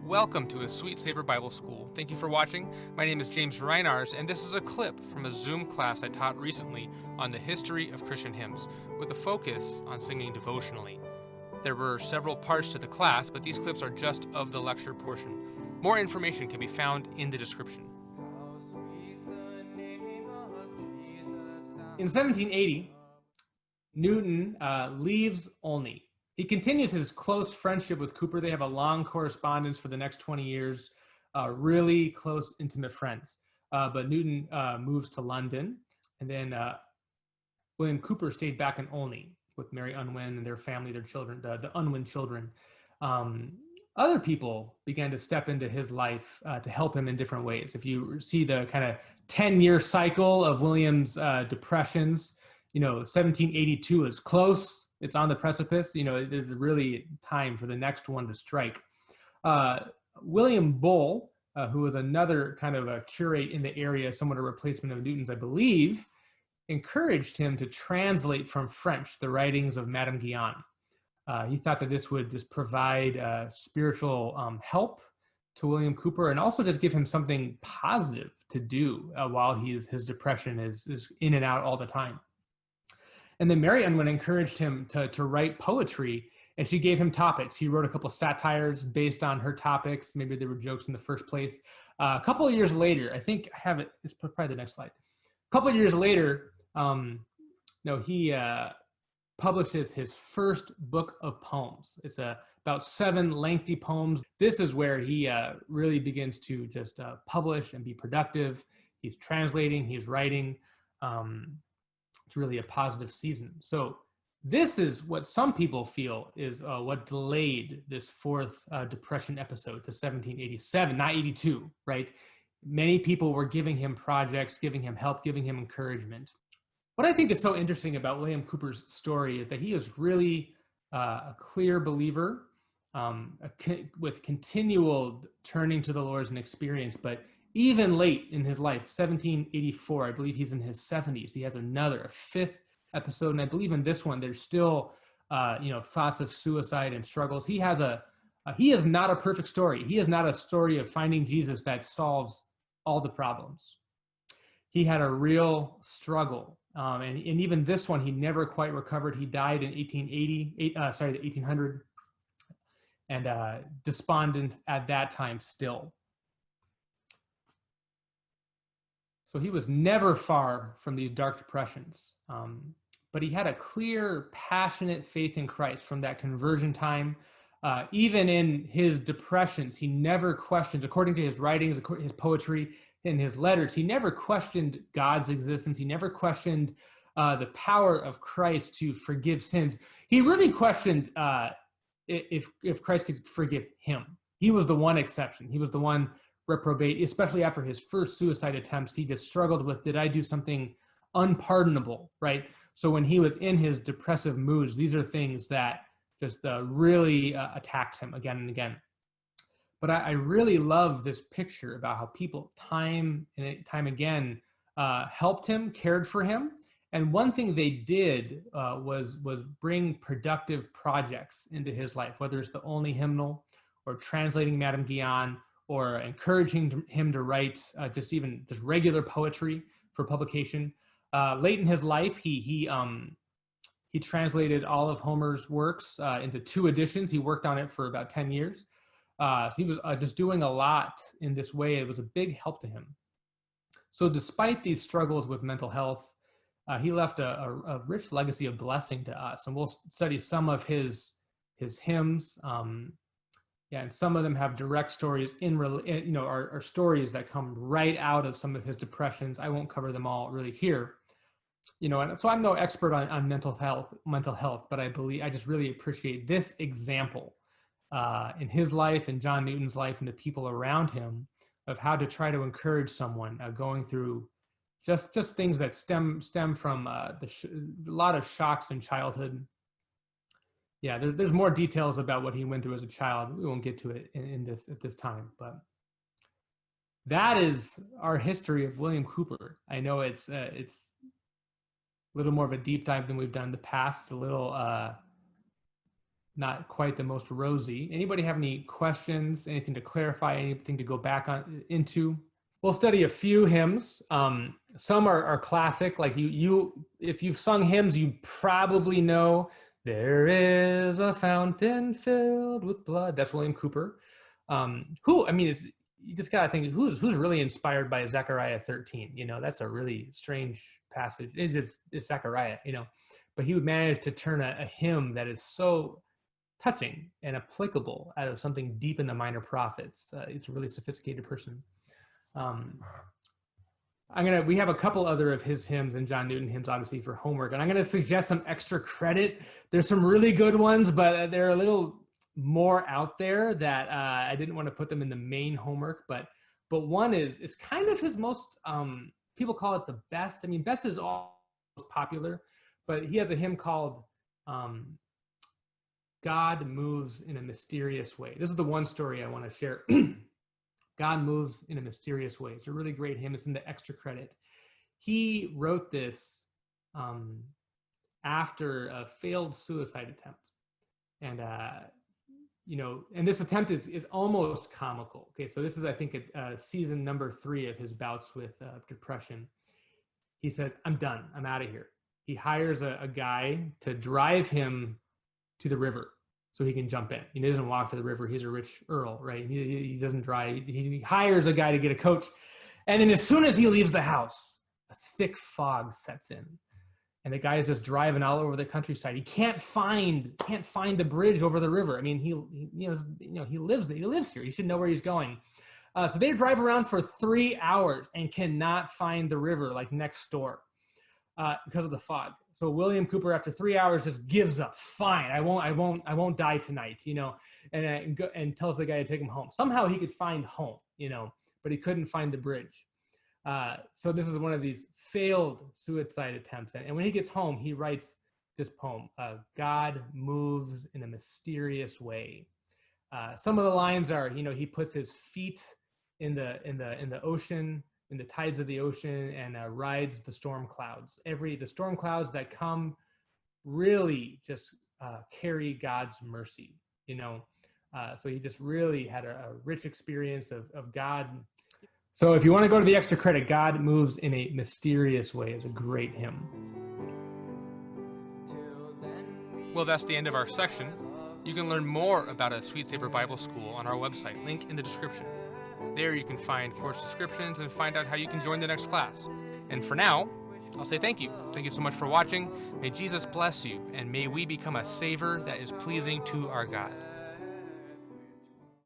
Welcome to a Sweet Savor Bible School. Thank you for watching. My name is James Reinarz, and this is a clip from a Zoom class I taught recently on the history of Christian hymns, with a focus on singing devotionally. There were several parts to the class, but these clips are just of the lecture portion. More information can be found in the description. In 1780, Newton leaves Olney. He continues his close friendship with Cowper. They have a long correspondence for the next 20 years, really close, intimate friends. But Newton moves to London, and then William Cowper stayed back in Olney with Mary Unwin and their family, their children, the Unwin children. Other people began to step into his life to help him in different ways. If you see the kind of 10-year cycle of William's depressions, 1782 is close. It's on the precipice. It is really time for the next one to strike. William Bull, who was another kind of a curate in the area, somewhat a replacement of Newton's, I believe, encouraged him to translate from French the writings of Madame Guyon. He thought that this would just provide spiritual help to William Cowper, and also just give him something positive to do while his depression is in and out all the time. And then Mary Unwin encouraged him to write poetry, and she gave him topics. He wrote a couple satires based on her topics. Maybe there were jokes in the first place. A couple of years later, I think I have it, it's probably the next slide. A couple of years later, he publishes his first book of poems. It's about 7 lengthy poems. This is where he really begins to just publish and be productive. He's translating, he's writing. It's really a positive season. So this is what some people feel is what delayed this fourth depression episode to 1787, not 82, right? Many people were giving him projects, giving him help, giving him encouragement. What I think is so interesting about William Cowper's story is that he is really a clear believer with continual turning to the Lord as an experience, but even late in his life, 1784, I believe he's in his 70s. He has a 5th episode, and I believe in this one, there's still, thoughts of suicide and struggles. He is not a perfect story. He is not a story of finding Jesus that solves all the problems. He had a real struggle, and even this one, he never quite recovered. He died in 1800, and despondent at that time still. So he was never far from these dark depressions, but he had a clear, passionate faith in Christ from that conversion time. Even in his depressions, he never questioned, according to his writings, his poetry, and his letters, he never questioned God's existence. He never questioned the power of Christ to forgive sins. He really questioned if Christ could forgive him. He was the one exception. He was the one reprobate, especially after his first suicide attempts. He just struggled with, did I do something unpardonable, right? So when he was in his depressive moods, these are things that just really attacked him again and again. But I really love this picture about how people time and time again helped him, cared for him. And one thing they did was bring productive projects into his life, whether it's the Olney hymnal or translating Madame Guyon, or encouraging him to write just regular poetry for publication. Late in his life, he translated all of Homer's works into 2 editions. He worked on it for about 10 years. So he was just doing a lot in this way. It was a big help to him. So despite these struggles with mental health, he left a rich legacy of blessing to us. And we'll study some of his hymns. And some of them have direct stories are stories that come right out of some of his depressions. I won't cover them all really here. And so I'm no expert on mental health, but I just really appreciate this example in his life and John Newton's life and the people around him of how to try to encourage someone going through just things that stem from a lot of shocks in childhood. Yeah, there's more details about what he went through as a child. We won't get to it at this time, but that is our history of William Cowper. I know it's a little more of a deep dive than we've done in the past. A little not quite the most rosy. Anybody have any questions, anything to clarify, anything to go back on into? We'll study a few hymns. Some are classic, like if you've sung hymns, you probably know "There is a fountain filled with blood." That's William Cowper. You just gotta think who's really inspired by Zechariah 13. That's a really strange passage. It's Zechariah, but he would manage to turn a hymn that is so touching and applicable out of something deep in the Minor Prophets. He's a really sophisticated person. We have a couple other of his hymns and John Newton hymns, obviously, for homework, and I'm going to suggest some extra credit. There's some really good ones, but they're a little more out there that I didn't want to put them in the main homework. But one is kind of his most, people call it the best. I mean, best is all most popular, but he has a hymn called God Moves in a Mysterious Way. This is the one story I want to share. God Moves in a Mysterious Way. It's a really great hymn. It's in the extra credit. He wrote this after a failed suicide attempt. And, and this attempt is almost comical. Okay, so this is, I think, season number 3 of his bouts with depression. He said, "I'm done. I'm out of here." He hires a guy to drive him to the river so he can jump in. He doesn't walk to the river. He's a rich earl, right? He doesn't drive. He hires a guy to get a coach. And then as soon as he leaves the house, a thick fog sets in. And the guy is just driving all over the countryside. He can't find the bridge over the river. I mean, he lives here. He should know where he's going. So they drive around for 3 hours and cannot find the river, like next door, because of the fog. So William Cowper, after 3 hours, just gives up. Fine, I won't die tonight, and tells the guy to take him home. Somehow he could find home, but he couldn't find the bridge. So this is one of these failed suicide attempts. And when he gets home, he writes this poem, "God Moves in a Mysterious Way." Some of the lines are, he puts his feet in the ocean, in the tides of the ocean, and rides the storm clouds. The storm clouds that come really just carry God's mercy, So he just really had a rich experience of God. So if you want to go to the extra credit, God Moves in a Mysterious Way is a great hymn. Well, that's the end of our section. You can learn more about a Sweet Savor Bible School on our website, link in the description. There you can find course descriptions and find out how you can join the next class. And for now, I'll say thank you. Thank you so much for watching. May Jesus bless you, and may we become a savor that is pleasing to our God.